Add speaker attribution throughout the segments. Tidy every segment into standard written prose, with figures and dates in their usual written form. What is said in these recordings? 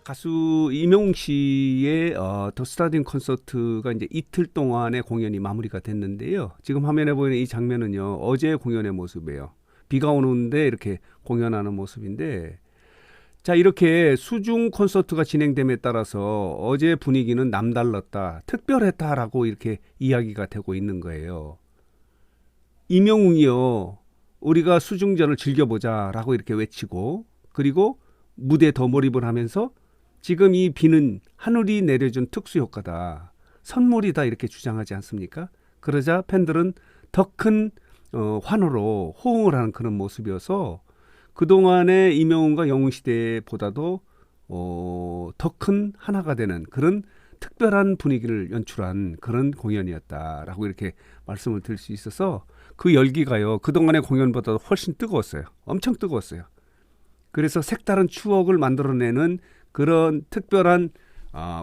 Speaker 1: 가수 임영웅 씨의 더 스타디움 콘서트가 이제 이틀 동안의 공연이 마무리가 됐는데요. 지금 화면에 보이는 이 장면은요, 어제 공연의 모습이에요. 비가 오는데 이렇게 공연하는 모습인데, 자, 이렇게 수중 콘서트가 진행됨에 따라서 어제 분위기는 남달랐다, 특별했다라고 이렇게 이야기가 되고 있는 거예요. 임영웅이요, 우리가 수중전을 즐겨보자라고 이렇게 외치고, 그리고 무대에 더 몰입을 하면서 지금 이 비는 하늘이 내려준 특수 효과다, 선물이다, 이렇게 주장하지 않습니까? 그러자 팬들은 더 큰 환호로 호응을 하는 그런 모습이어서 그동안의 임영웅과 영웅시대보다도 더 큰 하나가 되는 그런 특별한 분위기를 연출한 그런 공연이었다라고 이렇게 말씀을 드릴 수 있어서 그 열기가요, 그동안의 공연보다도 훨씬 뜨거웠어요. 엄청 뜨거웠어요. 그래서 색다른 추억을 만들어내는 그런 특별한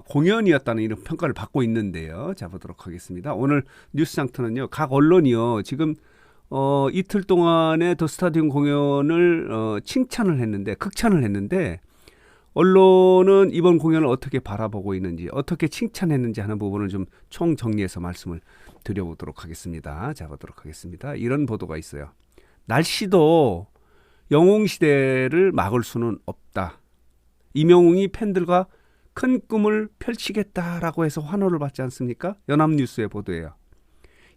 Speaker 1: 공연이었다는 이런 평가를 받고 있는데요. 자, 보도록 하겠습니다. 오늘 뉴스 장터는요, 각 언론이요, 지금 이틀 동안의 더 스타디움 공연을 칭찬을 했는데, 극찬을 했는데, 언론은 이번 공연을 어떻게 바라보고 있는지, 어떻게 칭찬했는지 하는 부분을 좀 총정리해서 말씀을 드려보도록 하겠습니다. 자, 보도록 하겠습니다. 이런 보도가 있어요. 날씨도 영웅시대를 막을 수는 없다. 임영웅이 팬들과 큰 꿈을 펼치겠다라고 해서 환호를 받지 않습니까? 연합뉴스의 보도예요.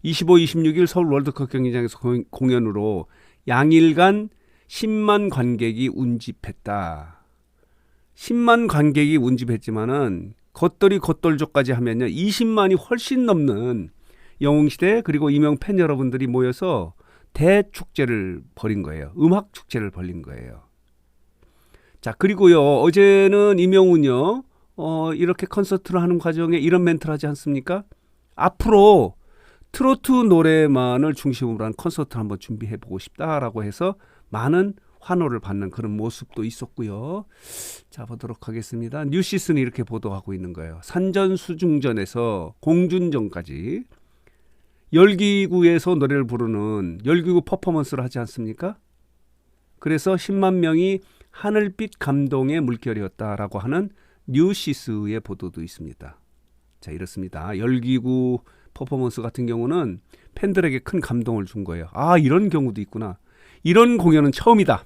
Speaker 1: 25, 26일 서울 월드컵 경기장에서 공연으로 양일간 10만 관객이 운집했다. 10만 관객이 운집했지만은 겉돌이겉돌족까지 하면요, 20만이 훨씬 넘는 영웅시대 그리고 임영 팬 여러분들이 모여서 대축제를 벌인 거예요. 음악 축제를 벌린 거예요. 자, 그리고요, 어제는 임영웅은요, 이렇게 콘서트를 하는 과정에 이런 멘트를 하지 않습니까? 앞으로 트로트 노래만을 중심으로 한 콘서트를 한번 준비해보고 싶다라고 해서 많은 환호를 받는 그런 모습도 있었고요. 자, 보도록 하겠습니다. 뉴시스는 이렇게 보도하고 있는 거예요. 산전수중전에서 공준전까지 열기구에서 노래를 부르는 열기구 퍼포먼스를 하지 않습니까? 그래서 10만 명이 하늘빛 감동의 물결이었다라고 하는 뉴시스의 보도도 있습니다. 자, 이렇습니다. 열기구 퍼포먼스 같은 경우는 팬들에게 큰 감동을 준 거예요. 아, 이런 경우도 있구나. 이런 공연은 처음이다.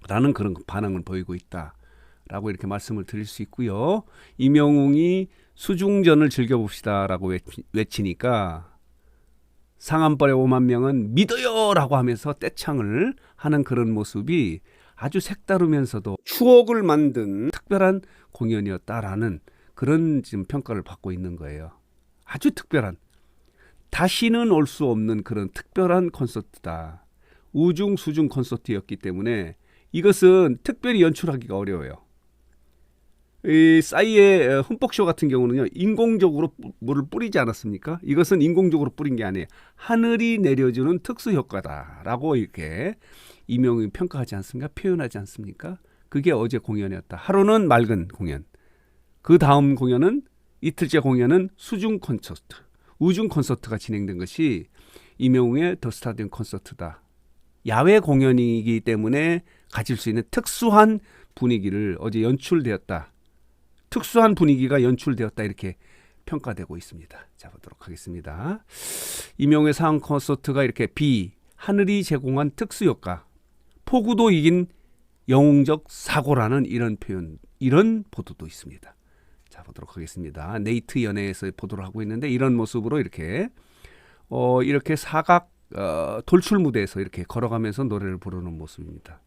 Speaker 1: 라는 그런 반응을 보이고 있다. 라고 이렇게 말씀을 드릴 수 있고요. 임영웅이 수중전을 즐겨봅시다 라고 외치니까 상암벌의 5만 명은 믿어요 라고 하면서 떼창을 하는 그런 모습이 아주 색다르면서도 추억을 만든 특별한 공연이었다라는 그런 지금 평가를 받고 있는 거예요. 아주 특별한, 다시는 올 수 없는 그런 특별한 콘서트다. 우중 수중 콘서트였기 때문에 이것은 특별히 연출하기가 어려워요. 이 싸이의 흠뻑쇼 같은 경우는요, 인공적으로 물을 뿌리지 않았습니까? 이것은 인공적으로 뿌린 게 아니에요. 하늘이 내려주는 특수 효과다라고 이렇게 임영웅이 평가하지 않습니까? 표현하지 않습니까? 그게 어제 공연이었다. 하루는 맑은 공연, 그 다음 공연은, 이틀째 공연은 수중 콘서트, 우중 콘서트가 진행된 것이 임영웅의 더 스타디움 콘서트다. 야외 공연이기 때문에 가질 수 있는 특수한 분위기를 어제 연출되었다. 특수한 분위기가 연출되었다, 이렇게 평가되고 있습니다. 자, 보도록 하겠습니다. 임영웅의 상황 콘서트가 이렇게 하늘이 제공한 특수효과, 폭우도 이긴 영웅적 사고라는 이런 표현, 이런 보도도 있습니다. 자, 보도록 하겠습니다. 네이트 연예에서 보도를 하고 있는데 이런 모습으로 이렇게 이렇게 사각 돌출 무대에서 이렇게 걸어가면서 노래를 부르는 모습입니다.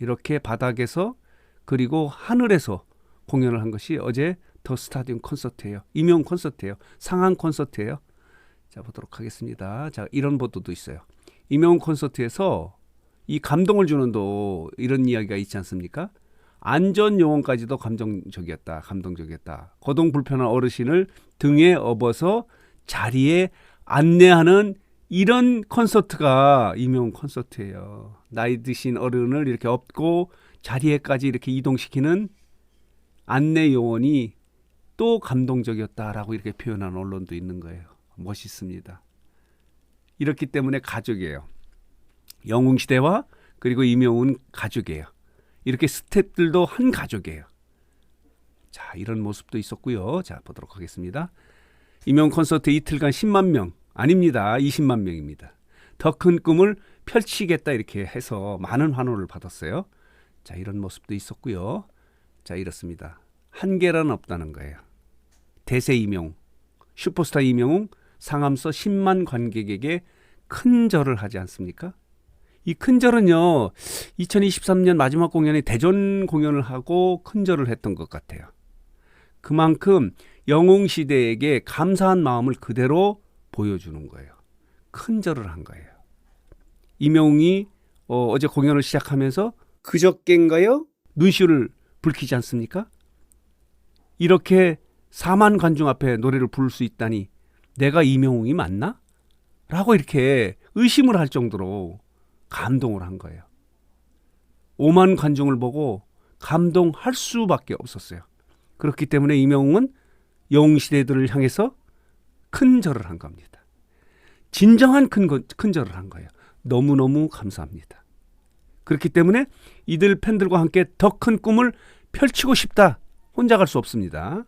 Speaker 1: 이렇게 바닥에서 그리고 하늘에서 공연을 한 것이 어제 더 스타디움 콘서트예요. 임영웅 콘서트예요. 상암 콘서트예요. 자, 보도록 하겠습니다. 자, 이런 보도도 있어요. 임영웅 콘서트에서 이 감동을 주는 또 이런 이야기가 있지 않습니까? 안전 요원까지도 감동적이었다. 거동 불편한 어르신을 등에 업어서 자리에 안내하는 이런 콘서트가 임영웅 콘서트예요. 나이 드신 어른을 이렇게 업고 자리에까지 이렇게 이동시키는 안내 요원이 또 감동적이었다라고 이렇게 표현한 언론도 있는 거예요. 멋있습니다. 이렇기 때문에 가족이에요. 영웅시대와 그리고 임영웅은 가족이에요. 이렇게 스태프들도 한 가족이에요. 자, 이런 모습도 있었고요. 자, 보도록 하겠습니다. 이명웅 콘서트 이틀간 10만 명 아닙니다. 20만 명입니다. 더 큰 꿈을 펼치겠다 이렇게 해서 많은 환호를 받았어요. 자, 이런 모습도 있었고요. 자, 이렇습니다. 한계란 없다는 거예요. 대세 이명웅, 슈퍼스타 이명웅 상암서 10만 관객에게 큰 절을 하지 않습니까? 이 큰 절은요, 2023년 마지막 공연에 대전 공연을 하고 큰 절을 했던 것 같아요. 그만큼 영웅시대에게 감사한 마음을 그대로 보여주는 거예요. 큰 절을 한 거예요. 이명웅이 어제 공연을 시작하면서 그저께인가요? 눈시울을 붉히지 않습니까? 이렇게 4만 관중 앞에 노래를 부를 수 있다니 내가 이명웅이 맞나? 라고 이렇게 의심을 할 정도로 감동을 한 거예요. 5만 관중을 보고 감동할 수밖에 없었어요. 그렇기 때문에 이명웅은 영웅시대들을 향해서 큰 절을 한 겁니다. 진정한 큰 절을 한 거예요. 너무너무 감사합니다. 그렇기 때문에 이들 팬들과 함께 더 큰 꿈을 펼치고 싶다. 혼자 갈 수 없습니다.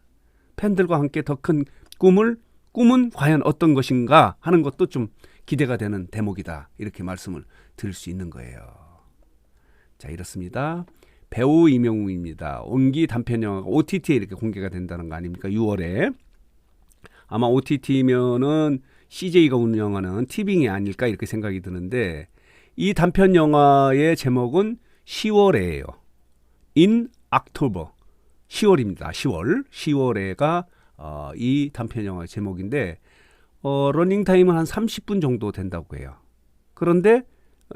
Speaker 1: 팬들과 함께 더 큰 꿈은 과연 어떤 것인가 하는 것도 좀 기대가 되는 대목이다. 이렇게 말씀을 드릴 수 있는 거예요. 자, 이렇습니다. 배우 이명웅입니다. 온기 단편 영화가 OTT에 이렇게 공개가 된다는 거 아닙니까? 6월에. 아마 OTT면은 CJ가 운영하는 티빙이 아닐까 이렇게 생각이 드는데 이 단편 영화의 제목은 10월에예요. In October. 10월입니다. 10월에가 이 단편 영화의 제목인데 러닝 타임은 한 30분 정도 된다고 해요. 그런데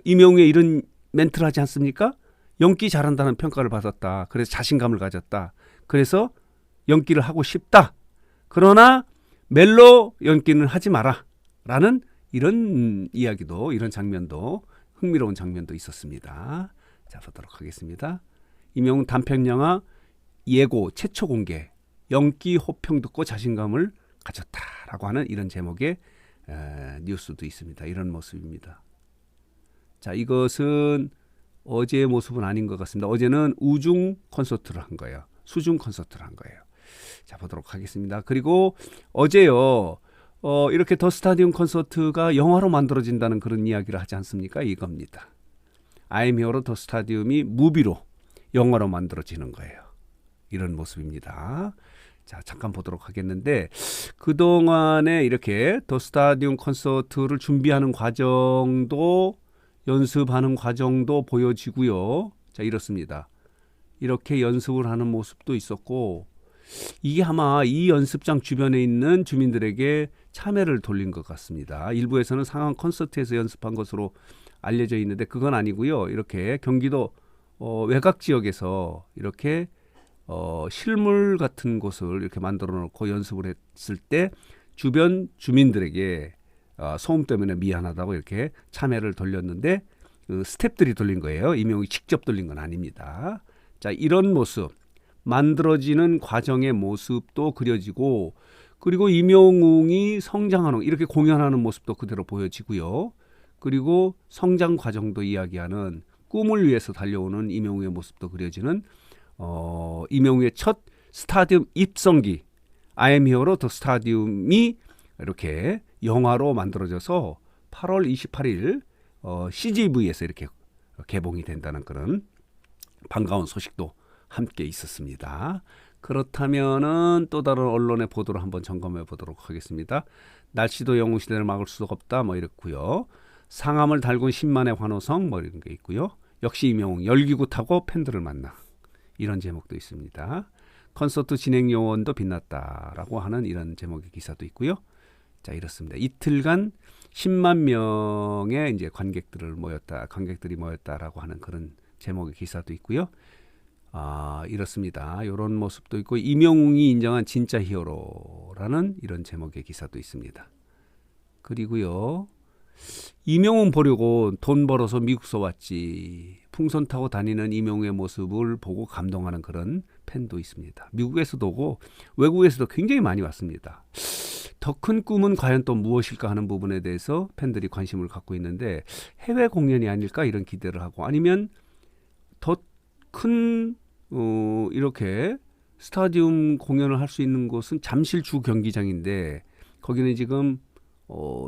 Speaker 1: 이명웅의 이런 멘트를 하지 않습니까? 연기 잘한다는 평가를 받았다. 그래서 자신감을 가졌다. 그래서 연기를 하고 싶다. 그러나 멜로 연기는 하지 마라. 라는 이런 이야기도, 이런 장면도, 흥미로운 장면도 있었습니다. 자, 보도록 하겠습니다. 이명웅 단편 영화 예고 최초 공개. 연기 호평 듣고 자신감을 가졌다라고 하는 이런 제목의 뉴스도 있습니다. 이런 모습입니다. 자, 이것은 어제의 모습은 아닌 것 같습니다. 어제는 우중 콘서트를 한 거예요. 수중 콘서트를 한 거예요. 자, 보도록 하겠습니다. 그리고 어제요, 이렇게 더 스타디움 콘서트가 영화로 만들어진다는 그런 이야기를 하지 않습니까? 이겁니다. I am Hero 더 스타디움이 무비로 영화로 만들어지는 거예요. 이런 모습입니다. 자, 잠깐 보도록 하겠는데 그동안에 이렇게 더 스타디움 콘서트를 준비하는 과정도 연습하는 과정도 보여지고요. 자, 이렇습니다. 이렇게 연습을 하는 모습도 있었고 이게 아마 이 연습장 주변에 있는 주민들에게 참여를 돌린 것 같습니다. 일부에서는 상암 콘서트에서 연습한 것으로 알려져 있는데 그건 아니고요. 이렇게 경기도 외곽 지역에서 이렇게 실물 같은 곳을 이렇게 만들어 놓고 연습을 했을 때 주변 주민들에게 소음 때문에 미안하다고 이렇게 참여를 돌렸는데 스태프들이 돌린 거예요. 이명웅이 직접 돌린 건 아닙니다. 자, 이런 모습 만들어지는 과정의 모습도 그려지고 그리고 이명웅이 성장하는 이렇게 공연하는 모습도 그대로 보여지고요. 그리고 성장 과정도 이야기하는 꿈을 위해서 달려오는 이명웅의 모습도 그려지는 이명웅의 첫 스타디움 입성기 I am Hero 더 스타디움이 이렇게 영화로 만들어져서 8월 28일 CGV에서 이렇게 개봉이 된다는 그런 반가운 소식도 함께 있었습니다. 그렇다면은 또 다른 언론의 보도를 한번 점검해 보도록 하겠습니다. 날씨도 영웅시대를 막을 수가 없다 뭐 이렇고요. 상암을 달군 10만의 환호성 뭐 이런 게 있고요. 역시 이명웅 열기구 타고 팬들을 만나 이런 제목도 있습니다. 콘서트 진행 요원도 빛났다라고 하는 이런 제목의 기사도 있고요. 자, 이렇습니다. 이틀간 10만 명의 이제 관객들이 모였다라고 하는 그런 제목의 기사도 있고요. 이렇습니다. 이런 모습도 있고 이명웅이 인정한 진짜 히어로라는 이런 제목의 기사도 있습니다. 그리고요. 이명웅 보려고 돈 벌어서 미국서 왔지. 풍선 타고 다니는 이명웅의 모습을 보고 감동하는 그런 팬도 있습니다. 미국에서도 오고 외국에서도 굉장히 많이 왔습니다. 더 큰 꿈은 과연 또 무엇일까 하는 부분에 대해서 팬들이 관심을 갖고 있는데 해외 공연이 아닐까 이런 기대를 하고 아니면 더 큰 이렇게 스타디움 공연을 할 수 있는 곳은 잠실 주 경기장인데 거기는 지금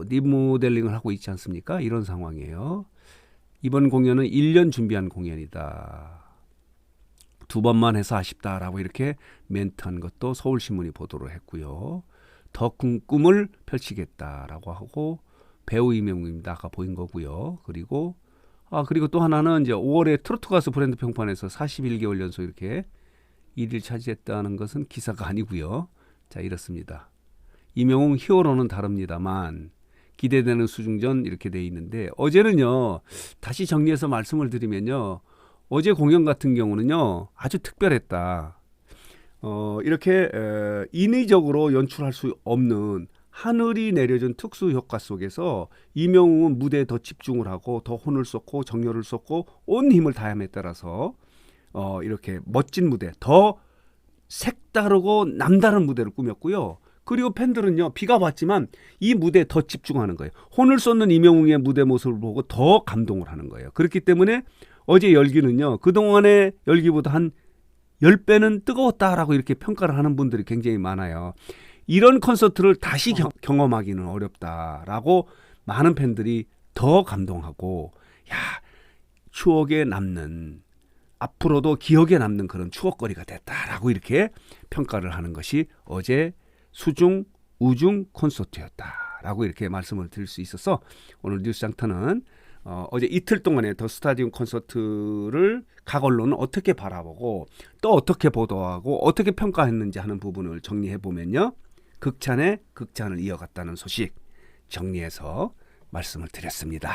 Speaker 1: 리모델링을 하고 있지 않습니까? 이런 상황이에요. 이번 공연은 1년 준비한 공연이다. 2번만 해서 아쉽다라고 이렇게 멘트한 것도 서울신문이 보도를 했고요. 더 큰 꿈을 펼치겠다라고 하고 배우 이명웅입니다. 아까 보인 거고요. 그리고 또 하나는 이제 5월에 트로트 가수 브랜드 평판에서 41개월 연속 이렇게 1위를 차지했다는 것은 기사가 아니고요. 자, 이렇습니다. 이명웅 히어로는 다릅니다만 기대되는 수중전 이렇게 돼 있는데 어제는요. 다시 정리해서 말씀을 드리면요. 어제 공연 같은 경우는요. 아주 특별했다. 이렇게 인위적으로 연출할 수 없는 하늘이 내려준 특수 효과 속에서 이명웅은 무대에 더 집중을 하고 더 혼을 쏟고 정열을 쏟고 온 힘을 다함에 따라서 이렇게 멋진 무대, 더 색다르고 남다른 무대를 꾸몄고요. 그리고 팬들은요, 비가 왔지만 이 무대에 더 집중하는 거예요. 혼을 쏟는 이명웅의 무대 모습을 보고 더 감동을 하는 거예요. 그렇기 때문에 어제 열기는요, 그동안의 열기보다 한 10배는 뜨거웠다라고 이렇게 평가를 하는 분들이 굉장히 많아요. 이런 콘서트를 다시 경험하기는 어렵다라고 많은 팬들이 더 감동하고, 추억에 남는, 앞으로도 기억에 남는 그런 추억거리가 됐다라고 이렇게 평가를 하는 것이 어제 수중 우중 콘서트였다라고 이렇게 말씀을 드릴 수 있어서 오늘 뉴스장터는 어제 이틀 동안의 더 스타디움 콘서트를 각 언론은 어떻게 바라보고 또 어떻게 보도하고 어떻게 평가했는지 하는 부분을 정리해 보면요. 극찬에 극찬을 이어갔다는 소식 정리해서 말씀을 드렸습니다.